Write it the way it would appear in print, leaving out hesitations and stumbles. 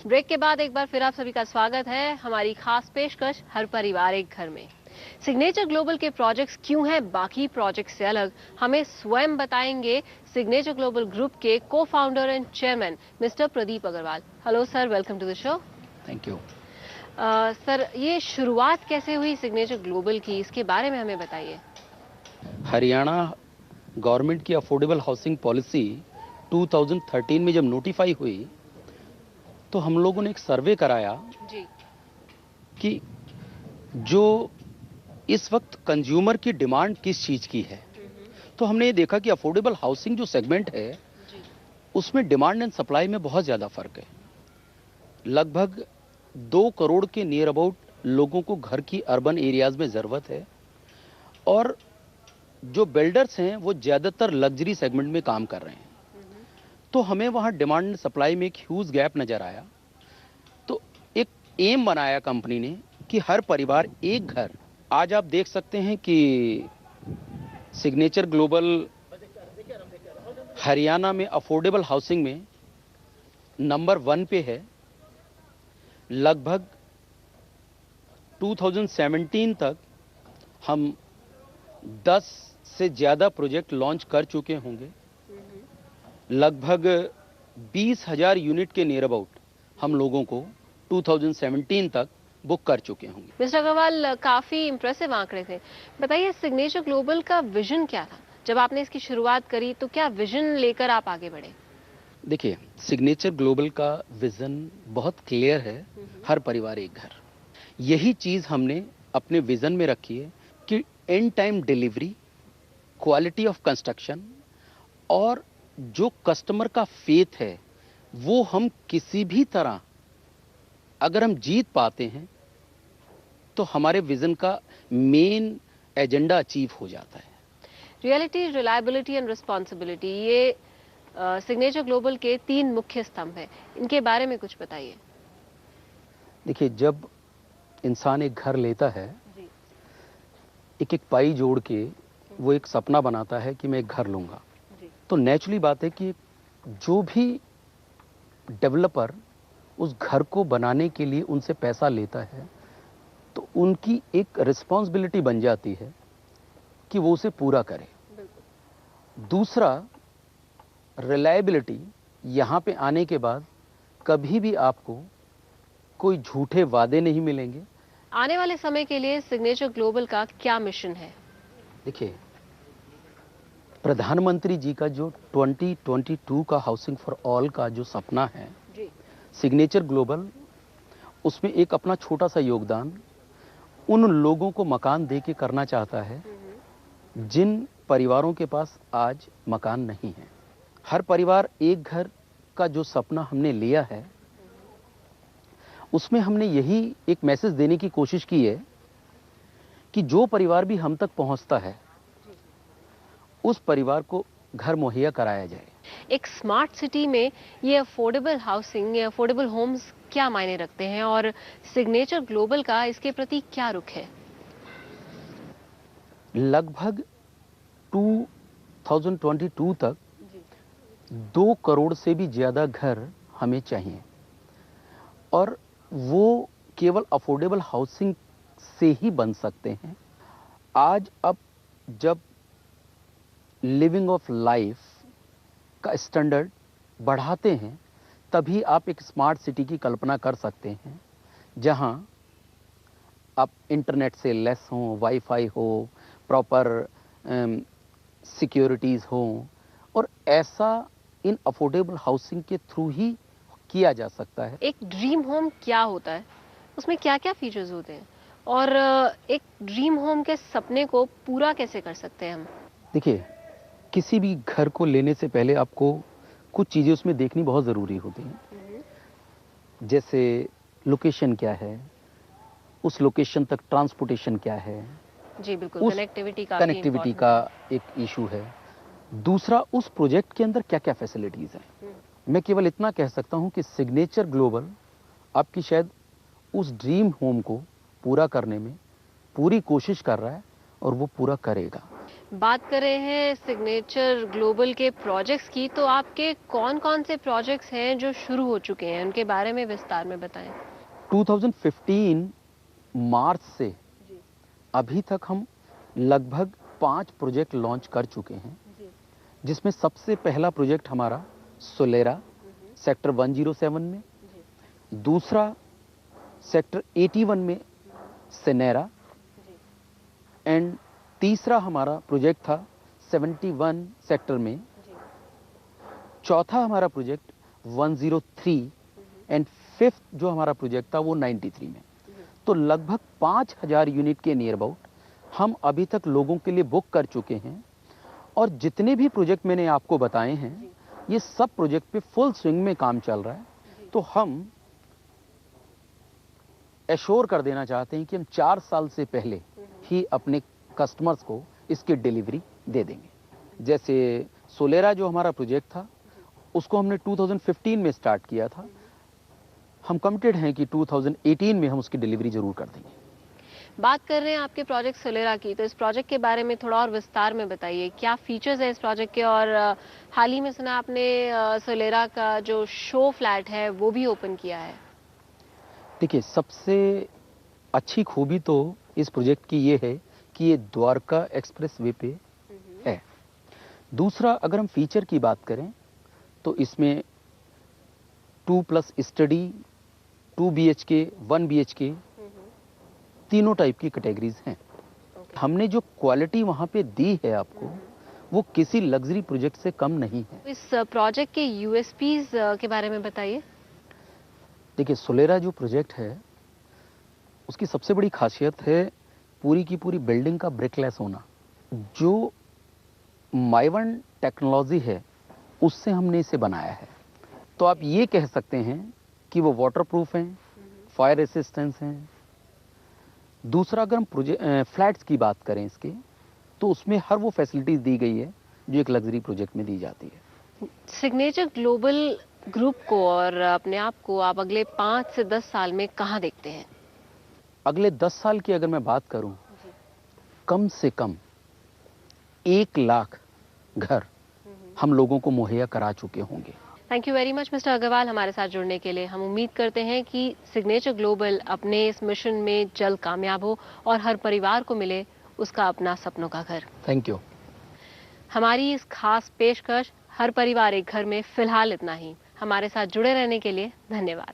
Break के बाद एक बार फिर आप सभी का स्वागत है हमारी खास पेशकश हर परिवार एक घर में। सिग्नेचर ग्लोबल के प्रोजेक्ट्स क्यों हैं बाकी प्रोजेक्ट्स से अलग, हमें स्वयं बताएंगे सिग्नेचर ग्लोबल ग्रुप के को founder and chairman mister Pradeep Agarwal. Hello sir, welcome to the show. Thank you. Sir, ये शुरुआत कैसे हुई सिग्नेचर ग्लोबल की, इसके बारे में हमें बताइए। हरियाणा गवर्नमेंट की अफोर्डेबल हाउसिंग पॉलिसी 2013 में जब नोटिफाई हुई तो हम लोगों ने एक सर्वे कराया जी। कि जो इस वक्त कंज्यूमर की डिमांड किस चीज की है। तो हमने ये देखा कि अफोर्डेबल हाउसिंग जो सेगमेंट है जी। उसमें डिमांड एंड सप्लाई में बहुत ज्यादा फर्क है। लगभग 2 करोड़ के नियर अबाउट लोगों को घर की अर्बन एरियाज में जरूरत है और जो बिल्डर्स हैं वो ज्यादातर लग्जरी सेगमेंट में काम कर रहे हैं। तो हमें वहां डिमांड एंड सप्लाई में एक ह्यूज गैप नजर आया। तो एक एम बनाया कंपनी ने कि हर परिवार एक घर। आज आप देख सकते हैं कि सिग्नेचर ग्लोबल हरियाणा में अफोर्डेबल हाउसिंग में नंबर 1 पे है। लगभग 2017 तक हम 10 से ज्यादा प्रोजेक्ट लॉन्च कर चुके होंगे। लगभग 20,000 यूनिट के नियर अबाउट हम लोगों को 2017 तक बुक कर चुके होंगे। मिस्टर अग्रवाल, काफी इंप्रेसिव आंकड़े थे। बताइए, सिग्नेचर ग्लोबल का विजन क्या था जब आपने इसकी शुरुआत करी? तो क्या विजन लेकर आप आगे बढ़े? देखिए, सिग्नेचर ग्लोबल का विजन बहुत क्लियर है, हर परिवार एक घर। यही चीज हमने अपने विजन में रखी है कि and time delivery, quality of construction और जो कस्टमर का फेथ है वो हम किसी भी तरह अगर हम जीत पाते हैं तो हमारे विजन का मेन एजेंडा अचीव हो जाता है। रियलिटी, रिलायबिलिटी एंड रिस्पॉन्सिबिलिटी, ये सिग्नेचर ग्लोबल के 3 मुख्य स्तंभ हैं। इनके बारे में कुछ बताइए। देखिए, जब इंसान एक घर लेता है, एक एक पाई जोड़ के वो एक सपना बनाता है कि मैं एक घर लूंगा। तो नेचुरली बात है कि जो भी डेवलपर उस घर को बनाने के लिए उनसे पैसा लेता है तो उनकी एक रिस्पॉन्सिबिलिटी बन जाती है कि वो उसे पूरा करे। दूसरा, रिलायबिलिटी। यहां पे आने के बाद कभी भी आपको कोई झूठे वादे नहीं मिलेंगे। आने वाले समय के लिए सिग्नेचर ग्लोबल का क्या मिशन है? देखिए, प्रधानमंत्री जी का जो 2022 का हाउसिंग फॉर ऑल का जो सपना है, सिग्नेचर ग्लोबल उसमें एक अपना छोटा सा योगदान उन लोगों को मकान दे के करना चाहता है जिन परिवारों के पास आज मकान नहीं है। हर परिवार एक घर का जो सपना हमने लिया है उसमें हमने यही एक मैसेज देने की कोशिश की है कि जो परिवार भी हम तक पहुंचता है उस परिवार को घर मुहैया कराया जाए। एक स्मार्ट सिटी में ये अफोर्डेबल हाउसिंग, ये अफोर्डेबल होम्स क्या मायने रखते हैं और सिग्नेचर ग्लोबल का इसके प्रति क्या रुख है? लगभग 2022 तक 2 करोड़ से भी ज्यादा घर हमें चाहिए और वो केवल अफोर्डेबल हाउसिंग से ही बन सकते हैं। आज अब जब लिविंग ऑफ लाइफ का स्टैंडर्ड बढ़ाते हैं तभी आप एक स्मार्ट सिटी की कल्पना कर सकते हैं जहां आप इंटरनेट से लेस हो, वाईफाई हो, प्रॉपर सिक्योरिटीज हो और ऐसा इन अफोर्डेबल हाउसिंग के थ्रू ही किया जा सकता है। एक ड्रीम होम क्या होता है, उसमें क्या क्या फीचर्स होते हैं और एक ड्रीम होम के सपने को पूरा कैसे कर सकते हैं हम? देखिए, किसी भी घर को लेने से पहले आपको कुछ चीजें उसमें देखनी बहुत जरूरी होती हैं। जैसे लोकेशन क्या है, उस लोकेशन तक ट्रांसपोर्टेशन क्या है। जी बिल्कुल, कनेक्टिविटी का एक इशू है। दूसरा, उस प्रोजेक्ट के अंदर क्या क्या फैसिलिटीज हैं। मैं केवल इतना कह सकता हूं कि सिग्नेचर ग्लोबल आपकी शायद उस ड्रीम होम को पूरा करने में पूरी कोशिश कर रहा है और वो पूरा करेगा। बात कर रहे हैं सिग्नेचर ग्लोबल के प्रोजेक्ट्स की, तो आपके कौन-कौन से प्रोजेक्ट्स हैं जो शुरू हो चुके हैं, उनके बारे में विस्तार में बताएं। 2015 मार्च से अभी तक हम लगभग 5 प्रोजेक्ट लॉन्च कर चुके हैं, जिसमें सबसे पहला प्रोजेक्ट हमारा सोलेरा सेक्टर 107 में, दूसरा सेक्टर 81 में सेनेरा, एंड तीसरा हमारा प्रोजेक्ट था 71 सेक्टर में, चौथा हमारा प्रोजेक्ट 103 एंड फिफ्थ जो हमारा प्रोजेक्ट था वो 93 में। तो लगभग 5000 यूनिट के नियर अबाउट हम अभी तक लोगों के लिए बुक कर चुके हैं, और जितने भी प्रोजेक्ट मैंने आपको बताए हैं ये सब प्रोजेक्ट पे फुल स्विंग में काम चल रहा है। तो हम एश्योर कर देना चाहते हैं कि हम 4 साल से पहले ही अपने कस्टमर्स को इसकी डिलीवरी दे देंगे। जैसे सोलेरा जो हमारा प्रोजेक्ट था उसको हमने 2015 में स्टार्ट किया था, हम कमिटेड हैं कि 2018 में हम उसकी डिलीवरी जरूर कर देंगे। बात कर रहे हैं आपके प्रोजेक्ट सोलेरा की, तो इस प्रोजेक्ट के बारे में थोड़ा और विस्तार में बताइए, क्या फीचर्स है इस प्रोजेक्ट के, और हाल ही में सुना आपने सोलेरा का जो शो फ्लैट है वो भी ओपन किया है। देखिए, सबसे अच्छी खूबी तो इस प्रोजेक्ट की ये है कि ये द्वारका एक्सप्रेस वे पे है। दूसरा, अगर हम फीचर की बात करें तो इसमें 2+ स्टडी, 2 BHK, 1 BHK तीनों टाइप की कैटेगरीज हैं। हमने जो क्वालिटी वहां पे दी है आपको वो किसी लग्जरी प्रोजेक्ट से कम नहीं है। इस प्रोजेक्ट के यूएसपीज के बारे में बताइए। देखिए, सोलेरा जो प्रोजेक्ट है उसकी सबसे बड़ी खासियत है पूरी की पूरी बिल्डिंग का ब्रिकलेस होना। जो माइवन टेक्नोलॉजी है उससे हमने इसे बनाया है। तो आप ये कह सकते हैं कि वो वाटरप्रूफ हैं, फायर रेसिस्टेंस हैं। दूसरा, अगर हम फ्लैट्स की बात करें इसके, तो उसमें हर वो फैसिलिटीज दी गई है जो एक लग्जरी प्रोजेक्ट में दी जाती है। सिग्नेचर ग्लोबल ग्रुप को और अपने आप को आप अगले 5 से 10 साल में कहां देखते हैं? अगले 10 साल की अगर मैं बात करूं, कम से कम 1 लाख घर हम लोगों को मुहैया करा चुके होंगे। Thank you very much mister Agarwal हमारे साथ जुड़ने के लिए। हम उम्मीद करते हैं कि सिग्नेचर ग्लोबल अपने इस मिशन में जल्द कामयाब हो और हर परिवार को मिले उसका अपना सपनों का घर। Thank you. हमारी इस खास पेशकश हर परिवार एक घर में फिलहाल इतना ही। हमारे साथ जुड़े रहने के लिए धन्यवाद।